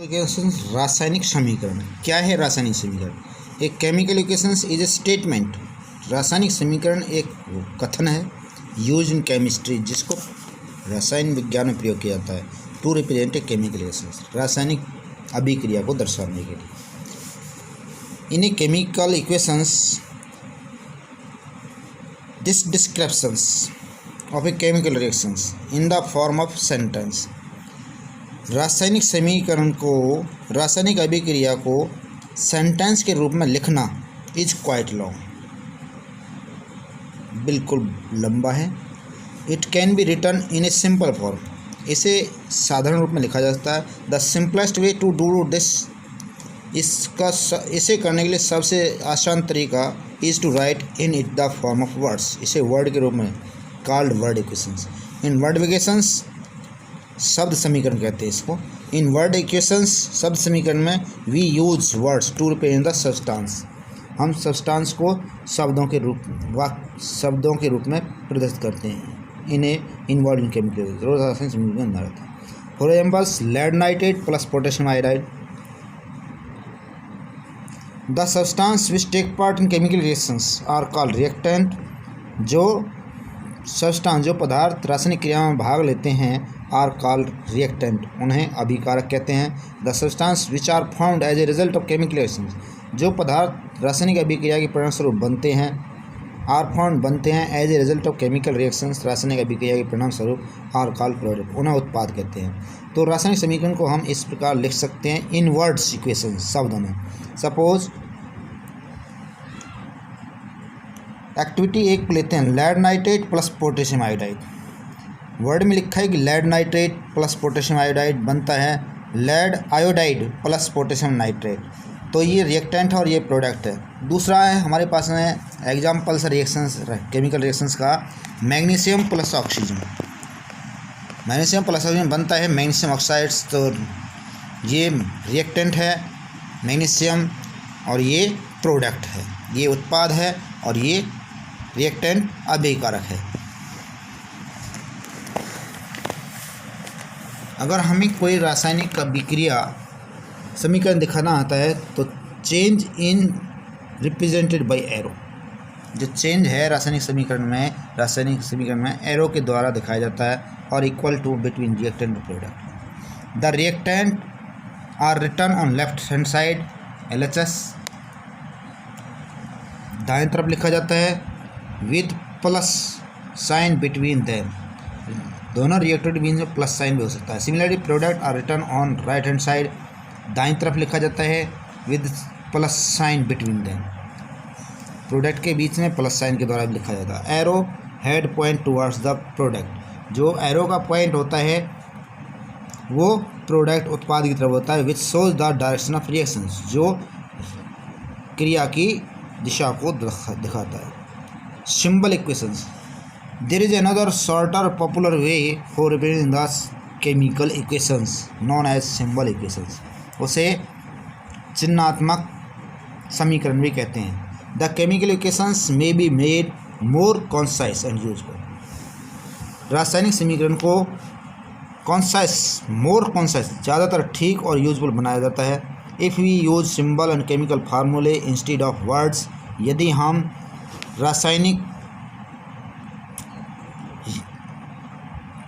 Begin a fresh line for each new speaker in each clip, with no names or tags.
Equations रासायनिक समीकरण क्या है? रासायनिक समीकरण एक chemical equations is a statement. रासायनिक समीकरण एक कथन है यूज इन केमिस्ट्री जिसको रसायन विज्ञान में प्रयोग किया जाता है to represent a chemical equations, रासायनिक अभिक्रिया को दर्शाने के लिए। In a chemical equations this descriptions of a chemical reactions in the form of sentence. रासायनिक समीकरण को, रासायनिक अभिक्रिया को सेंटेंस के रूप में लिखना इज क्वाइट लॉन्ग, बिल्कुल लंबा है। It can be written in a simple form, इसे साधारण रूप में लिखा जा सकता है। The simplest way to do this, इसे करने के लिए सबसे आसान तरीका is to write in it the form of words, इसे वर्ड के रूप में called word equations. In word equations शब्द समीकरण कहते हैं इसको। इन वर्ड इक्वेशंस शब्द समीकरण में we use words to represent the substance, हम सब्सटेंस को शब्दों के रूप में प्रदर्शित करते हैं। इन्हें इन्वॉल्व इन केमिकल रासायनिक समीकरण में रहता है। For examples lead nitrate plus potassium iodide, the substance which take part in chemical reactions are called reactant. जो सब्सटेंस, जो पदार्थ रासायनिक क्रिया में भाग लेते हैं आर कॉल्ड रिएक्टेंट, उन्हें अभिकारक कहते हैं। The substance which are found as a result of chemical reactions, जो पदार्थ रासायनिक अभिक्रिया के परिणामस्वरूप बनते हैं बनते हैं as a result of chemical reactions, रासायनिक अभिक्रिया के परिणामस्वरूप आर कॉल्ड प्रोडक्ट, उन्हें उत्पाद कहते हैं। तो रासायनिक समीकरण को हम इस प्रकार लिख सकते हैं इन वर्ड्स इक्वेशन, शब्दों में। सपोज एक्टिविटी एक लेते हैं, lead nitrate plus potassium iodide. Word में लिखा है कि lead nitrate plus potassium iodide बनता है lead iodide plus potassium nitrate, तो ये रिएक्टेंट है और ये प्रोडक्ट है। दूसरा है हमारे पास में एग्जाम्पल्स रिएक्शंस, केमिकल रिएक्शंस का, magnesium plus oxygen. Magnesium plus oxygen बनता है मैग्नीशियम ऑक्साइड्स, तो ये रिएक्टेंट है मैग्नीशियम और ये प्रोडक्ट है, ये उत्पाद है और ये रिएक्टेंट अभिकारक है। अगर हमें कोई रासायनिक अभिक्रिया समीकरण दिखाना आता है तो change in represented by arrow, जो चेंज है रासायनिक समीकरण में एरो के द्वारा दिखाया जाता है, और इक्वल टू बिटवीन रिएक्टेंट और product. The reactant are written on left hand side, LHS दाएं तरफ लिखा जाता है, with plus sign between them, दोनों रिएक्टर के बीच में प्लस साइन भी हो सकता है। Similarly product are return on right hand side, दाईं तरफ लिखा जाता है with plus sign between them, product के बीच में प्लस साइन के द्वारा भी लिखा जाता है। Arrow head point towards the product, जो एरो का पॉइंट होता है वो प्रोडक्ट उत्पाद की तरफ होता है। Which shows the direction of reactions, जो क्रिया की दिशा को दिखाता है। Symbol equations, there is another shorter popular way for representing the chemical equations known as symbol equations, उसे चिन्हात्मक समीकरण भी कहते हैं। The chemical equations may be made more concise and useful, रासायनिक समीकरण को मोर कॉन्साइज, ज़्यादातर ठीक और यूजफुल बनाया जाता है। If we use symbol and chemical formulae instead of words, यदि हम रासायनिक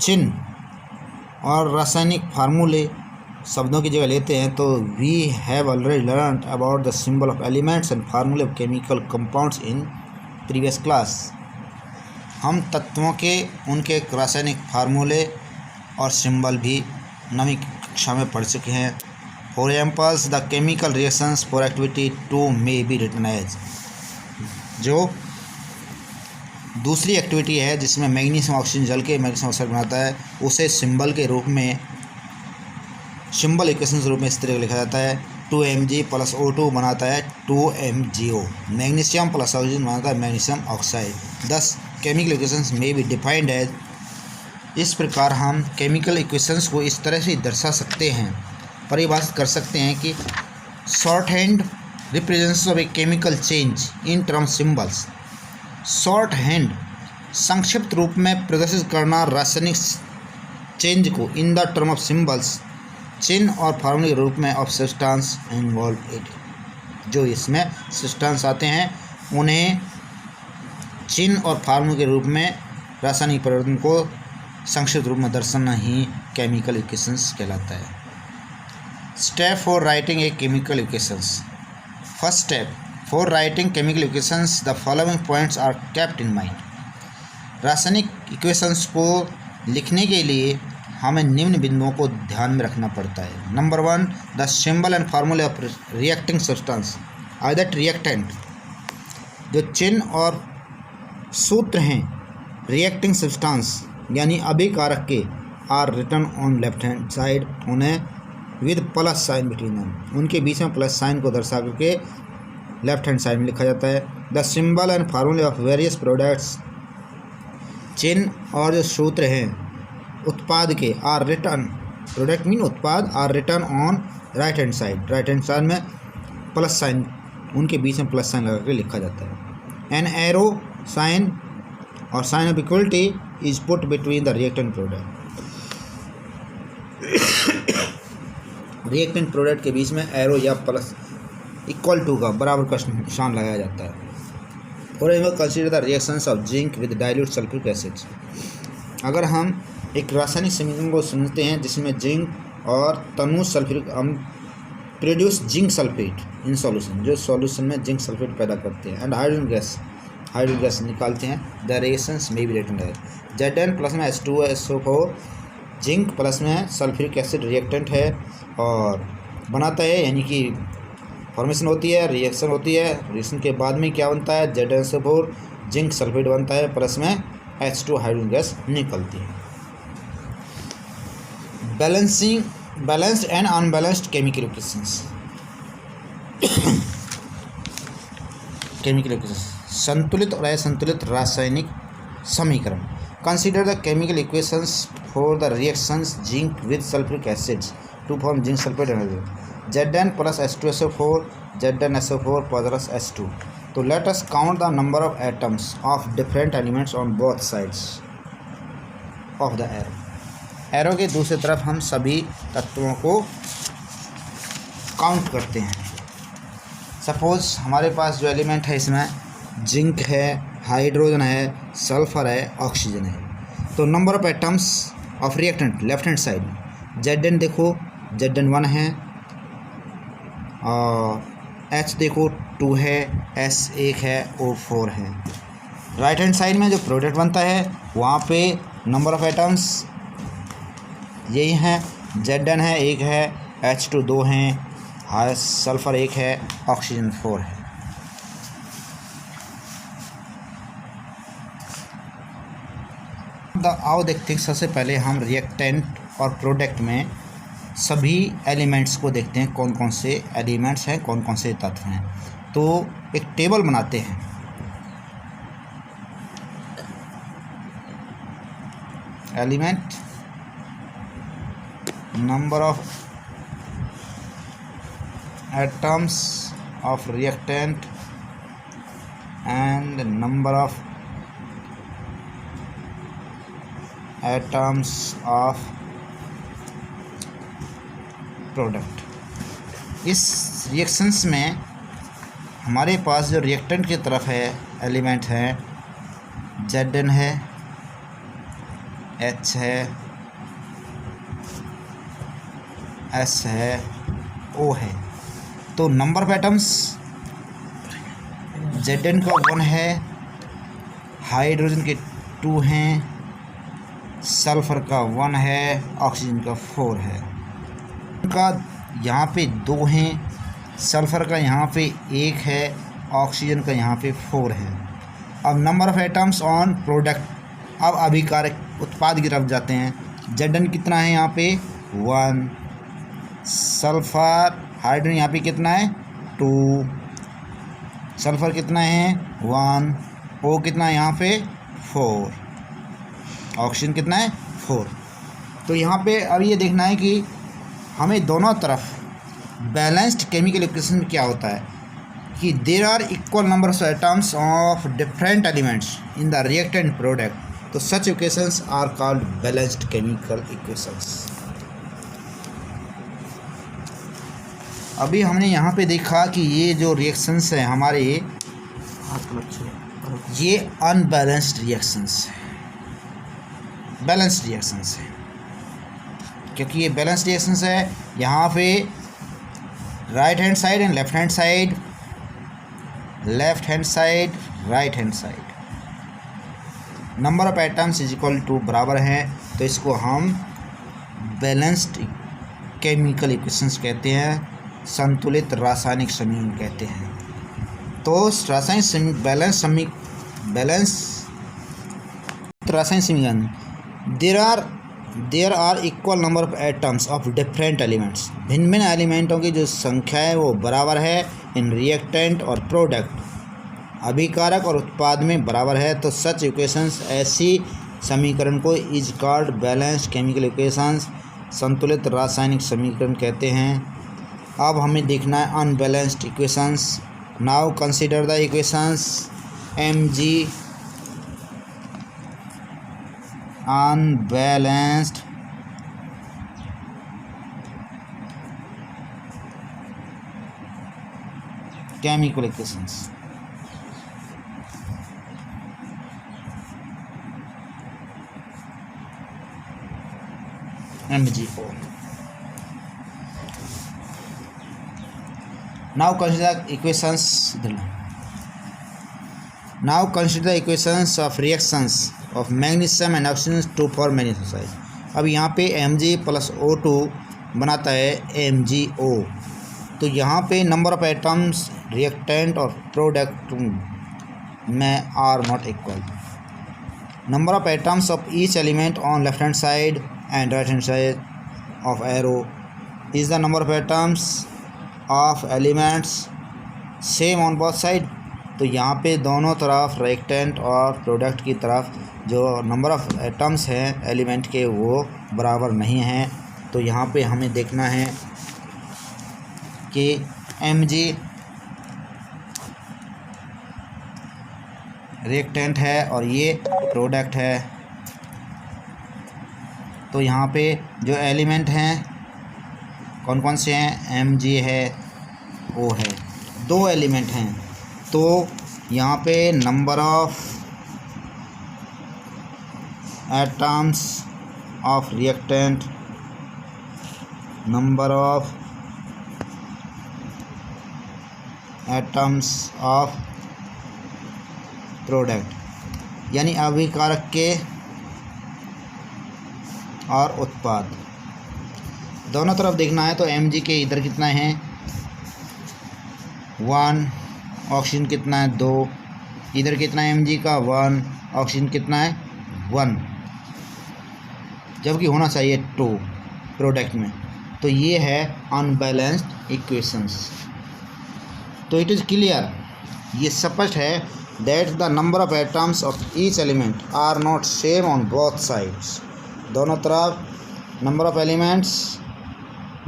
चिन्ह और रासायनिक फार्मूले शब्दों की जगह लेते हैं, तो we have already learn about the symbol of elements and formulae of chemical compounds in previous class. हम तत्वों के उनके रासायनिक फार्मूले और सिंबल भी नवीं कक्षा में पढ़ चुके हैं। For examples the chemical reactions for activity 2 may be written as, जो दूसरी एक्टिविटी है जिसमें मैग्नीशियम ऑक्सीजन जल के मैग्नीशियम ऑक्साइड बनाता है, उसे सिंबल के रूप में, सिंबल इक्वेशन के रूप में इस तरह लिखा जाता है। 2Mg प्लस O2 बनाता है 2MgO, मैग्नीशियम प्लस ऑक्सीजन बनाता है मैग्नीशियम ऑक्साइड। दस केमिकल इक्वेशंस में बी डिफाइंड एज, इस प्रकार हम केमिकल इक्वेशंस को इस तरह से दर्शा सकते हैं, परिभाषित कर सकते हैं कि short hand representation of a chemical change in term symbols. Short hand संक्षिप्त रूप में प्रदर्शित करना रासायनिक चेंज को in the term of symbols चिन्ह और फार्मूले के रूप में ऑफ सब्सटेंस इन्वॉल्व इट, जो इसमें सब्सटेंस आते हैं उन्हें चिन्ह और फार्मूले के रूप में रासायनिक परिवर्तन को संक्षिप्त रूप में दर्शाना ही केमिकल इक्वेशंस कहलाता है। Step for writing a chemical equations. First step for writing chemical equations the following points are kept in mind. रासायनिक इक्वेशंस को लिखने के लिए हमें निम्न बिंदुओं को ध्यान में रखना पड़ता है। Number 1, the symbol and formulae of reacting substance are that reactant. जो चिन्ह और सूत्र हैं रिएक्टिंग सब्सटेंस यानी अभिकारक के are written on left hand side, उन्हें with plus sign between them, उनके बीच में प्लस साइन को दर्शा करके लेफ्ट हैंड साइड में लिखा जाता है। The symbol and formulae of various products, चिन्ह और जो सूत्र हैं उत्पाद के आर रिटन, प्रोडक्ट मीन उत्पाद, are written on right hand side, right hand side में प्लस साइन, उनके बीच में प्लस साइन लगा के लिखा जाता है। एन एरो साइन और sign of equality is put between the reactant product. Reactant product के बीच में एरो या प्लस इक्वल टू का बराबर का निशान लगाया जाता है। और इनमें consider the reactions of zinc with dilute sulphuric acid. अगर हम एक रासायनिक समीकरण को समझते हैं जिसमें जिंक और तनु सल्फ्यूरिक अम्ल produce zinc sulphate in solution, जो सॉल्यूशन में जिंक सल्फेट पैदा करते हैं, एंड हाइड्रोजन गैस निकालते हैं। द रिएक्शंस में भी रिटर्न है Zn प्लस में H2SO4, जिंक प्लस में सल्फ्यूरिक एसिड रिएक्टेंट है और बनाता है, यानी कि फॉर्मेशन होती है, रिएक्शन होती है। रिएक्शन के बाद में क्या बनता है, Zn SO4 जिंक सल्फेट बनता है, प्लस में H2 हाइड्रोजन गैस निकलती है। Balanced and unbalanced chemical equations. Chemical equations, संतुलित और असंतुलित रासायनिक समीकरण। Consider the chemical equations for the reactions zinc with sulphuric acids to form zinc sulphate energy. Zn plus H2SO4, Zn SO4 plus H2। तो let us count the number of atoms of different elements on both sides of the arrow. Arrow के दूसरी तरफ हम सभी तत्वों को count करते हैं। सपोज हमारे पास जो एलिमेंट है इसमें जिंक है, हाइड्रोजन है, सल्फर है, ऑक्सीजन है। तो number of atoms of reactant left hand side में Zn देखो, Zn 1 है और H देखो 2 है, S 1 है और 4 है। राइट हैंड साइड में जो प्रोडक्ट बनता है वहाँ पे नंबर ऑफ एटम्स यही हैं, Zn है 1 है, H2 2 हैं, सल्फर 1 है, ऑक्सीजन 4 है। आओ देखते हैं, सबसे पहले हम रिएक्टेंट और प्रोडक्ट में सभी एलिमेंट्स को देखते हैं, कौन कौन से एलिमेंट्स हैं, कौन कौन से तत्व हैं। तो एक टेबल बनाते हैं। Element, number of atoms of reactant and number of atoms of product. इस रिएक्शंस में हमारे पास जो रिएक्टेंट की तरफ है एलिमेंट हैं, Zn है, H है, S है, O है। तो नंबर ऑफ एटम्स Zn का 1 है, हाइड्रोजन के 2 हैं, सल्फर का 1 है, ऑक्सीजन का 4 है। का यहाँ पे 2 हैं, सल्फर का यहाँ पे 1 है, ऑक्सीजन का यहाँ पे 4 है। अब number of atoms on product, अब अभिकारक उत्पाद की तरफ जाते हैं। Zn कितना है यहाँ पे 1, सल्फर हाइड्रोजन यहाँ पे कितना है 2, सल्फर कितना है 1, O कितना है यहाँ पे 4, ऑक्सीजन कितना है 4। तो यहाँ पे अब ये देखना है कि हमें दोनों तरफ बैलेंस्ड केमिकल इक्वेशन क्या होता है कि there are equal number of atoms of different elements in the reactant product. तो such equations are called balanced chemical equations. अभी हमने यहाँ पे देखा कि ये जो रिएक्शंस हैं हमारे, ये अनबैलेंस्ड रिएक्शंस है, बैलेंस्ड रिएक्शंस है। क्योंकि ये बैलेंस्ड रिएक्शंस है, यहाँ पे right hand side and left hand side, left hand side, right hand side, number of atoms is equal to बराबर हैं, तो इसको हम बैलेंस्ड केमिकल इक्वेशंस कहते हैं, संतुलित रासायनिक समीकरण कहते हैं। तो रासायनिक रासायनिक समीकरण, there are equal number of atoms of different elements, भिन्न भिन्न एलिमेंटों की जो संख्या है वो बराबर है इन रिएक्टेंट और प्रोडक्ट, अभिकारक और उत्पाद में बराबर है। तो सच इक्वेशंस, ऐसी समीकरण को is called balanced chemical equations, संतुलित रासायनिक समीकरण कहते हैं। अब हमें देखना है unbalanced equations. Now consider the equations Mg unbalanced chemical equations. MgO. Now consider the equations of reactions of magnesium and oxygen to form magnesium oxide. अब यहाँ पे Mg प्लस O2 बनाता है MgO। तो यहाँ पे नंबर ऑफ एटम्स रिएक्टेंट और product में are not equal. Number of atoms of each element on left hand side and right hand side of arrow is the number of atoms of elements same on both side. तो यहाँ पे दोनों तरफ reactant और product की तरफ जो number of atoms हैं एलिमेंट के वो बराबर नहीं हैं। तो यहाँ पे हमें देखना है कि Mg रिएक्टेंट है और ये प्रोडक्ट है। तो यहाँ पे जो एलिमेंट हैं कौन कौन से हैं, Mg है, O है, दो एलिमेंट हैं। तो यहाँ पे number of atoms of reactant, number of atoms of product, यानी अभिकारक के और उत्पाद, दोनों तरफ देखना है। तो Mg के इधर कितना है 1, ऑक्सीजन कितना है 2, इधर कितना है Mg का 1, ऑक्सीजन कितना है 1, जबकि होना चाहिए 2 प्रोडक्ट में। तो ये है अनबैलेंस्ड इक्वेशंस। तो इट इज़ क्लियर, ये स्पष्ट है that the number of atoms of each element are not same on both sides. दोनों तरफ नंबर ऑफ एलिमेंट्स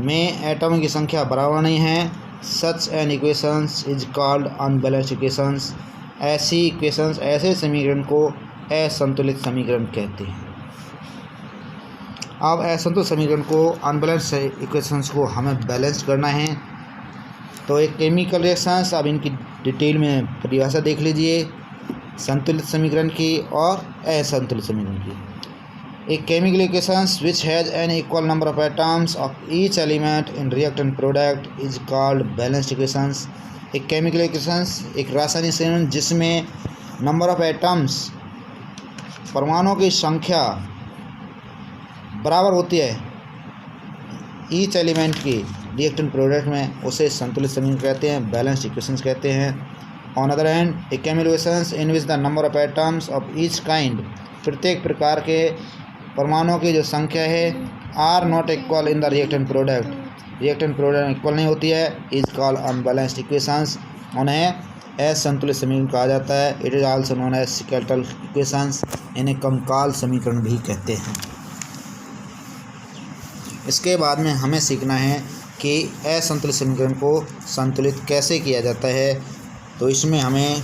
में एटम की संख्या बराबर नहीं है। Such an equations is called unbalanced equations. ऐसी इक्वेशंस, ऐसे समीकरण को असंतुलित समीकरण कहते हैं। अब असंतुलित समीकरण को, अनबैलेंस्ड इक्वेशंस को हमें बैलेंस करना है। तो एक केमिकल रिएक्शंस, अब इनकी डिटेल में परिभाषा देख लीजिए, संतुलित समीकरण की और असंतुलित समीकरण की। एक chemical equations which has an equal number of atoms of each element in reactant product is called balanced equations. एक केमिकल इक्वेशंस एक रासायनिक समीकरण जिसमें नंबर ऑफ एटम्स, परमाणुओं की संख्या बराबर होती है ईच एलिमेंट की रिएक्टेंट प्रोडक्ट में, उसे संतुलित समीकरण कहते हैं, बैलेंस्ड इक्वेशंस कहते हैं। On other hand a chemical equations in which the number of atoms of each kind, प्रत्येक प्रकार के परमाणुओं की जो संख्या है are not equal in the reactant product, reactant product equal नहीं होती है, इज कॉल्ड अनबैलेंस्ड इक्वेशंस। उन्हें असंतुलित समीकरण कहा जाता है। It is also known as skeletal equations, इन्हें कंकाल समीकरण भी कहते हैं। इसके बाद में हमें सीखना है कि असंतुलित समीकरण को संतुलित कैसे किया जाता है। तो इसमें हमें